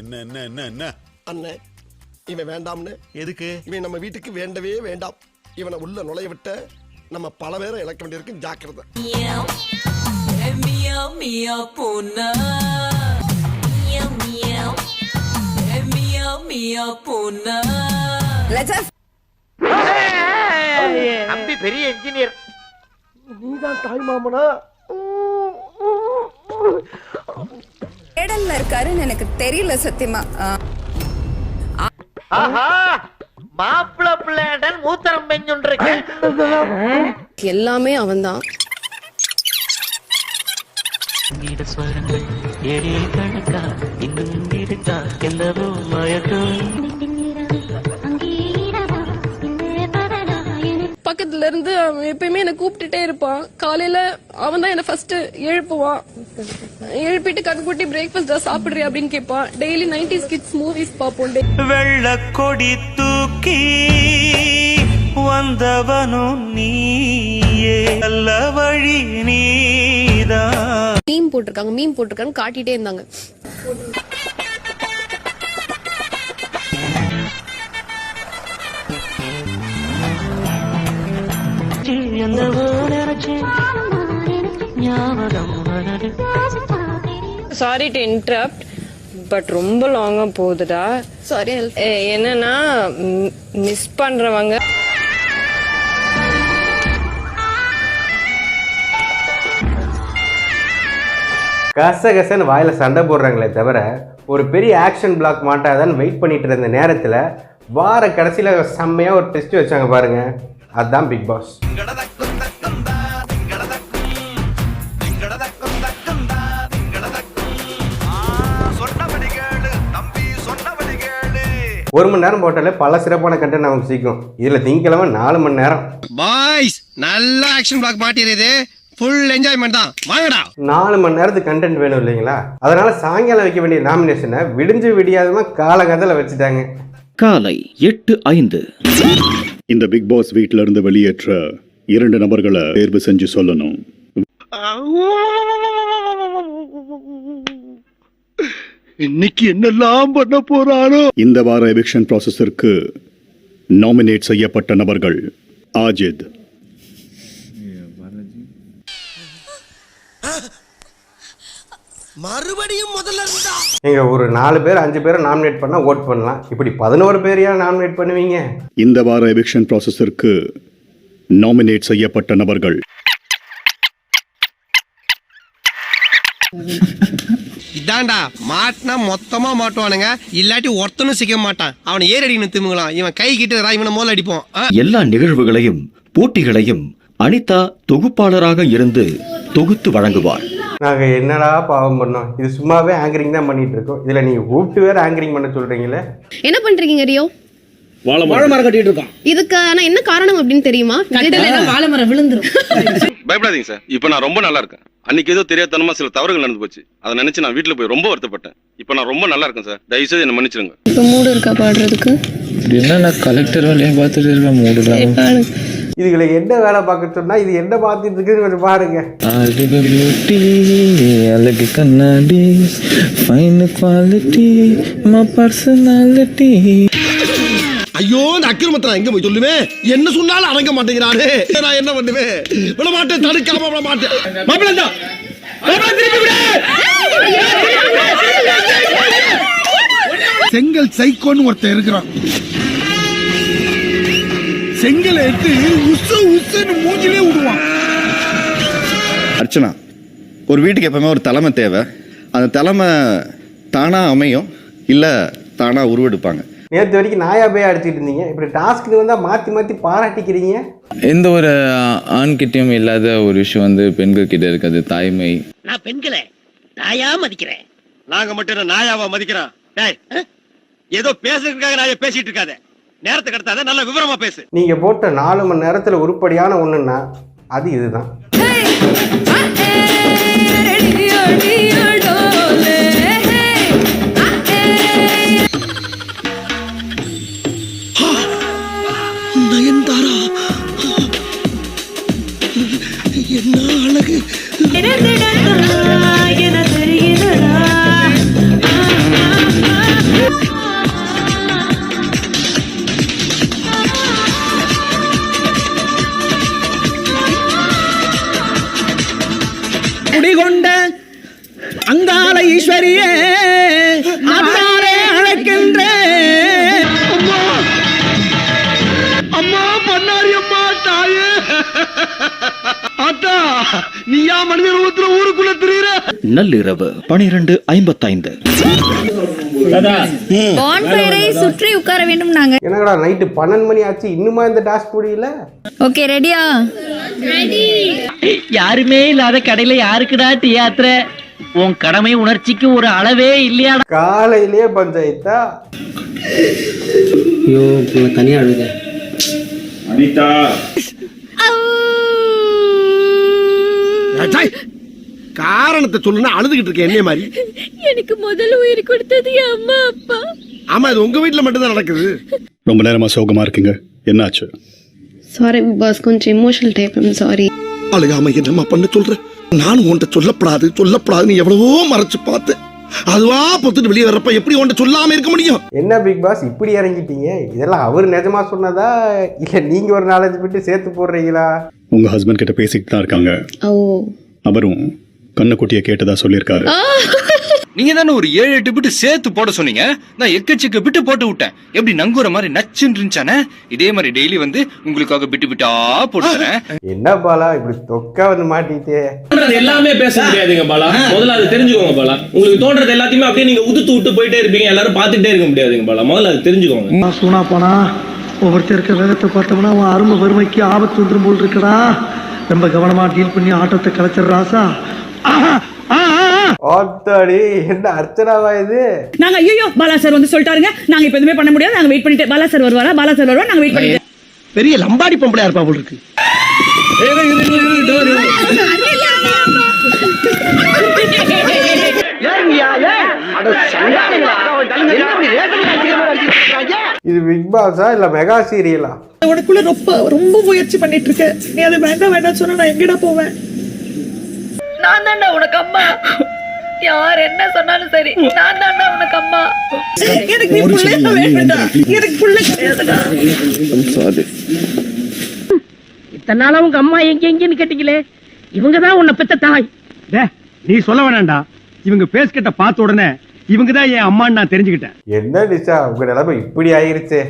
என்ன என்ன என்ன என்ன அண்ணே, இவன் வேண்டாம்னு. எதுக்கு? இவன் நம்ம வீட்டுக்கு வேண்டவே வேண்டாம். இவனை உள்ள நுழைய விட்ட நம்ம பல பேரை இழக்க வேண்டியிருக்கு. ஜாக்கிரதை. தம்பி பெரிய இன்ஜினியர். நீதான் தாய் மாமனா? தேடல்ல இருக்காருன்னு எனக்கு தெரியல சத்தியமா. மாப்பிள்ள பிள்ளைடன் மூத்தரம் பெஞ்சுருக்கு. எல்லாமே அவன்தான். பக்கத்துல இருந்து அவன் எப்பயுமே என்ன கூப்பிட்டுட்டே இருப்பான். காலையில அவன் தான் என்ன ஃபர்ஸ்ட் எழுப்புவான். எழுப்பிட்டு கண்குட்டி பிரேக்ஃபாஸ்ட் சாப்பிடுறியா அப்படின்னு கேட்பான். டெய்லி 90s கிட்ஸ் மூவிஸ் பார்ப்போம். வெள்ள கொடி தூக்கி வந்தவனும் நீயே, நல்ல வழி நீதான். மீம் போட்டிருக்காங்க காட்டிட்டே இருந்தாங்க. சாரி டு இன்டரப்ட், பட் ரொம்ப லாங்கா போகுதுடா. சாரி. என்னன்னா மிஸ் பண்றவங்க கசகசன்னு வாயில சண்டை போடுறாங்களே தவிர ஒரு பெரிய ஆக்ஷன் பிளாக் மாட்டாதான்னு வெயிட் பண்ணிட்டு இருந்த நேரத்தில் வார கடைசியில் செம்மையாக ஒரு டெஸ்ட் வச்சாங்க பாருங்க. அதுதான் பிக் பாஸ். ஒரு மணி நேரம் போட்டாலே பல சிறப்பான கண்டென்ட் நமக்கு சீக்கும். இதில் திங்கக்கிழமை 4 மணி நேரம். பாய்ஸ், நல்ல ஆக்ஷன் பிளாக் மாட்டிருது. ஃபுல் என்ஜாய்மெண்ட் தான். வாங்கடா. 4 மணி நேரத்துக்கு கண்டென்ட் வேணும் இல்லைங்களா? அதனால சாயங்காலம் வைக்க வேண்டிய நாமினேஷனை விடிஞ்சு விடியாதமா காலகத்தில் வச்சுட்டாங்க. காலை 8:05. இந்த பிக் பாஸ் வீட்டில இருந்து வெளியேற்ற 2 நபர்களை தேர்வு செஞ்சு சொல்லணும். இன்னைக்கு என்னெல்லாம் பண்ண போறானோ. இந்த வார எவிக்ஷன் ப்ராசஸிற்கு நாமினேட் செய்யப்பட்ட நபர்கள் ஆஜித், மறுபடியும் முதல்ல இருந்தா நீங்க ஒரு 4 பேர் 5 பேரை நாமினேட் பண்ணா ஓட் பண்ணலாம். இப்படி 11 பேரையா நாமினேட் பண்ணுவீங்க? இந்த வார எவிக்ஷன் ப்ராசஸிற்கு நாமினேட் செய்யப்பட்ட நபர்கள் இதாண்டா மாட்டினா மொத்தமா மாட்டுவானுங்க. இல்லாட்டி ஒருத்தனும் சிக்க மாட்டான். அவனை ஏறடின்னு திமுங்களாம். இவன் கை கிட்ட இவனை மோல அடிப்போம். எல்லா நிகழ்வுகளையும் போட்டிகளையும் அனிதா தொகுப்பாளராக இருந்து தொகுத்து வழங்குவார். நாங்க என்னடா பாவம் பண்ணோம்? இது சும்மாவே ஆங்கரிங் தான் பண்ணிட்டு இருக்கோம். இதுல நீங்க கூப்பிட்டு வேற ஆங்கரிங் பண்ண சொல்றீங்களே. என்ன பண்றீங்க ரியோ? வாழை மரம் கட்டிட்டு இருக்கோம். இதுக்கு என்ன காரணம் அப்படின்னு தெரியுமா? வாழை மரம் விழுந்துரும். பயப்படாதீங்க சார். இப்ப நான் ரொம்ப நல்லா இருக்கேன். அன்னைக்கு ஏதோ தெரியாதனமா சில தவறுகள் நடந்து போச்சு. அதை நினைச்சு நான் வீட்டுல போய் ரொம்ப வருத்தப்பட்டேன். இப்ப நான் ரொம்ப நல்லா இருக்கேன் சார். தயவுசெய்து என்ன மன்னிச்சிருங்க. இப்ப மூடு இருக்கா பாடுறதுக்கு? என்ன நான் கலெக்டர் வேலையை பார்த்துட்டு இருக்கேன். மூடு இதுகளை என்ன வேலை பார்க்க சொன்னா இது என்ன பார்த்துட்டு இருக்குன்னு கொஞ்சம் பாருங்க. அழகு கண்ணாடி, ஃபைன் குவாலிட்டி, மை பர்சனாலிட்டி. ஐயோ, இந்த அக்கிரமத்தை எங்க போய் சொல்லுவேன்? என்ன சொன்னாலும் அடங்க மாட்டேங்கிறானே. நான் என்ன பண்ணுவேன்? விட மாட்டேன், தடுக்காம விட மாட்டேன். மாப்பிள்ளை செங்கல் சைக்கோன்னு ஒருத்தன் இருக்கிறான். செங்கலை எடுத்து உசுன்னு மூஞ்சிலே விடுவான். அர்ச்சனா, ஒரு வீட்டுக்கு எப்பவுமே ஒரு தலைமை தேவை. அந்த தலைமை தானா அமையும், இல்ல தானா உருவெடுப்பாங்க. நேற்று வரைக்கும் நாயா போய் அடிச்சுட்டு இருந்தீங்க. இப்படி டாஸ்க்கு வந்தா மாத்தி மாத்தி பாராட்டிக்கிறீங்க. எந்த ஒரு ஆண்கிட்டையும் இல்லாத ஒரு விஷயம் வந்து பெண்கள் கிட்ட இருக்காது, தாய்மை. நான் பெண்களை நாயா மதிக்கிறேன். நாங்க மட்டும் நாயாவா மதிக்கிறோம்? ஏதோ பேசுறதுக்காக நாயா பேசிட்டு இருக்காத. நேரத்துக்கு அடுத்தாத நல்ல விவரமா பேசு. நீங்க போட்ட 4 மணி நேரத்துல உருப்படியான ஒண்ணுன்னா அது இதுதான். நயன்தாரா என்ன அழகு. குடிகொண்ட அங்காள ஈஸ்வரியே அந்தாரே அழைக்கின்றேன். அம்மா பண்ணாரி அம்மா தாயே ஆத்தா நீயா மனித ரூபத்துல ஊருக்குள்ள திரியுற. நள்ளிரவு 12:55. பான்ஃபயரை சுற்றி உட்கார வேண்டும் நாங்க. என்னடா நைட்டு 12 மணி ஆச்சு இன்னுமா இந்த டாஸ்க் முடியல? ஓகே ரெடியா? யாருமே இல்லாத கடையில யாருக்குடா தியாத்திர? உன் கடமை உணர்ச்சிக்கு ஒரு அளவே இல்லையா? காலையிலேயே பஞ்சாயத்தா? ஐயோ தனியா அழுத அனிதா காரணத்தை சொல்லுன்னா அழுதுகிட்டு இருக்க என்னைய மாதிரி. எனக்கு முதல்ல உயிர் கொடுத்தது என் அம்மா அப்பா. ஆமா இது உங்க வீட்டுல மட்டும்தான் நடக்குது. ரொம்ப நேரமா சோகமா இருக்கீங்க, என்னாச்சு? சாரி பாஸ், கொஞ்சம் எமோஷனல் டைப். சாரி. அழுகாம என்னம்மா பண்ண சொல்ற? நானும் உன்கிட்ட சொல்லப்படாதுன்னு எவ்வளவோ மறைச்சு பார்த்தேன். அதுவா பொத்துட்டு வெளியே வர்றப்ப எப்படி உன்கிட்ட சொல்லாம இருக்க முடியும்? என்ன பிக் பாஸ் இப்படி இறங்கிட்டீங்க? இதெல்லாம் அவர் நிஜமா சொன்னதா இல்ல நீங்க ஒரு 4-5 பேட்டு சேர்த்து போடுறீங்களா? உங்க ஹஸ்பண்ட் கிட்ட பேசிட்டு தான் இருக்காங்க. அவரும் கண்ணுக்குட்டியை கேட்டதா சொல்லியிருக்காரு. நீங்க தானே ஒரு 7-8 பிட்டு சேர்த்து போட சொன்னீங்க. நான் எக்கச்சக்க பிட்டு போட்டு விட்டேன். எப்படி நங்குற மாதிரி நச்சுன்னு இருந்துச்சானே? இதே மாதிரி டெய்லி வந்து உங்களுக்காக பிட்டு பிட்டா போட்டுறேன். என்ன பாலா இப்படி தொக்கா வந்து மாட்டிட்டே? எல்லாமே பேச முடியாதுங்க பாலா. முதல்ல அது தெரிஞ்சுக்கோங்க பாலா. உங்களுக்கு தோன்றது எல்லாத்தையுமே அப்படியே நீங்க உதுத்து விட்டு போயிட்டே இருப்பீங்க. எல்லாரும் பார்த்துட்டே இருக்க முடியாதுங்க பாலா. முதல்ல அது தெரிஞ்சுக்கோங்க. சூனா போனா ஒவ்வொருத்தர் இருக்க வேகத்தை பார்த்தோம்னா அவன் அருமை வறுமைக்கு ஆபத்து வந்துடும் போல் இருக்கடா. ரொம்ப கவனமா டீல் பண்ணி ஆட்டத்தை கலைச்சிடுறாசா. ஆத்தாடி என்ன அர்ச்சனாவா இது? நாங்க ஐயோ பாலா சார் வந்து சொல்லிட்டாருங்க, நாங்க இப்ப எதுவுமே பண்ண முடியாது, நாங்க வெயிட் பண்ணிட்டு பாலா சார் வருவாரா நாங்க வெயிட் பண்ணிட்டு. பெரிய லம்பாடி பொம்பளையா இருப்பா போல இருக்கு. இது பிக் பாஸா இல்ல மெகா சீரியலா? உனக்குள்ள ரொம்ப முயற்சி பண்ணிட்டு இருக்க. நீ அது வேண்டாம் சொன்னா நான் எங்கடா போவேன்? நான் தான்டா உனக்கு அம்மா. யார் என்ன சொன்னாலும் சரி, நான் தான்டா உனக்கு அம்மா. எனக்கு நீ புள்ள வேண்டாம். எனக்கு புள்ள கிடையாதுடா. இத்தனை நாளா உங்க அம்மா எங்கன்னு கேட்டீங்களே, இவங்கதான் உன்னை பெத்த தாய். நீ சொல்ல வேணாண்டா. இவங்க பேஸ் கிட்ட பார்த்த உடனே இவங்கதான் என் அம்மான்னு நான் தெரிஞ்சுக்கிட்டேன். என்ன நிஷா உங்க நிலைமை இப்படி ஆயிருச்சு?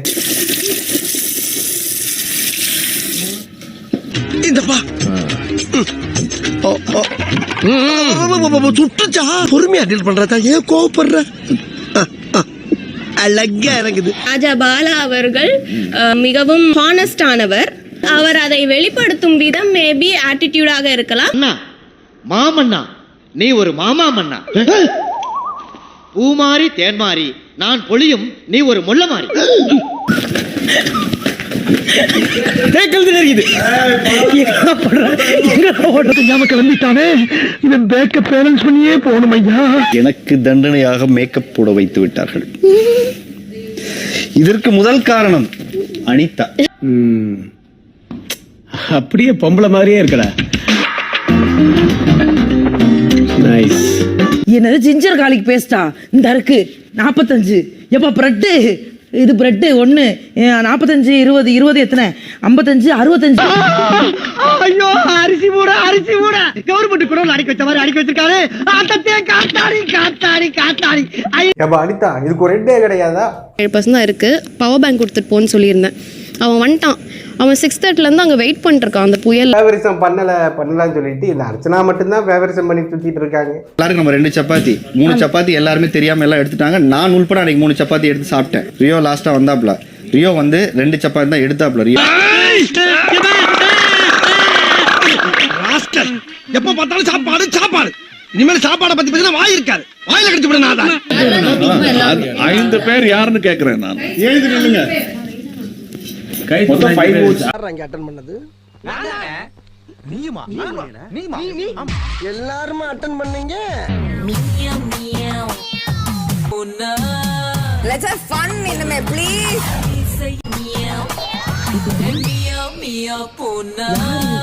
இந்தப்பா சுட்டுச்சா பொறுமையா டீல் பண்றதா ஏன் கோவப்படுற? அழகா இறங்குது. ராஜா பாலா அவர்கள் மிகவும் ஹானஸ்ட் ஆனவர். அவர் அதை வெளிப்படுத்தும் விதம் மேபி ஆட்டிடியூடாக இருக்கலாம். மாமண்ணா நீ ஒரு மாமா மண்ணா. பூமாரி தேன்மாரி நான் பொழியும், நீ ஒரு முள்ள மாறி. எனக்கு தண்டனையாக மேக்கப் போட வைத்து விட்டார்கள். இதற்கு முதல் காரணம் அனிதா. அப்படியே பொம்பளை மாதிரியே இருக்கடா. நைஸ். என்னது ஜிஞ்சர் கார்லிக் பேஸ்டா? இந்த இருக்கு 45. எப்ப பிரெட் இது பிரெட் 1 45 20 20 எத்தனை 55 65. ஐயோ அரிசி மூட கவர்மெண்ட் கூட அடிக்க வச்ச மாதிரி அடிக்க வச்சிருக்காரு. ஆட்டத்தே காத்தாடி. ஏப்பா அனிதா இதுக்கு ஒரு ரெட்டே கிடையாதா? 7% தான் இருக்கு. பவர் பேங்க் கொடுத்துட்டு போன்னு சொல்லியிருந்தேன். அவன் வந்துட்டான். அவன் 6:30 இருந்து அங்க வெயிட் பண்ணிட்டு இருக்கான் அந்த புயல். ஃபேவரிசம் பண்ணலாம்னு சொல்லிட்டு இந்த அர்ச்சனா மட்டும்தான் ஃபேவரிசம் பண்ணி சுத்திட்டு இருக்காங்க. எல்லாரும் நம்ம 2 சப்பாத்தி 3 சப்பாத்தி எல்லாருமே தெரியாம எல்லாம் எடுத்துட்டாங்க. நான் உள்பட அன்னைக்கு 3 சப்பாத்தி எடுத்து சாப்பிட்டேன். ரியோ லாஸ்டா வந்தாப்ல. ரியோ வந்து 2 சப்பாத்தி தான் எடுத்தாப்ல. ரியோ எப்ப பார்த்தாலும் சாப்பாடு. இனிமேல் சாப்பாடை பத்தி பேசினா வாய் இருக்காது. வாயில கடிச்சு விட நான் தான். 5 பேர் யாருன்னு கேக்குறேன் நான். எழுதி நில்லுங்க. மொத்தம் 5 votes. அங்க அட்டெண்ட் பண்ணது நீயுமா? எல்லாரும் அட்டெண்ட் பண்ணீங்க. Let's have fun இனிமே please.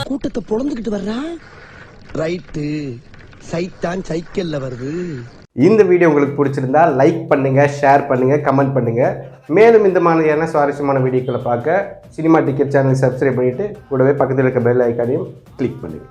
கூட்டத்தை பொளந்துக்கிட்டு வர்றா. ரைட்டு. சைத்தான் சைக்கிள்ல வருது. இந்த வீடியோ உங்களுக்கு பிடிச்சிருந்தா லைக் பண்ணுங்க, ஷேர் பண்ணுங்க, கமெண்ட் பண்ணுங்க. மேலும் இந்த மாதிரியான சுவாரஸ்யமான வீடியோக்களை பார்க்க சினிமா டிக்கெட் சேனல் சப்ஸ்கிரைப் பண்ணிட்டு கூடவே பக்கத்தில் இருக்க பெல் ஐக்கானையும் கிளிக் பண்ணுங்க.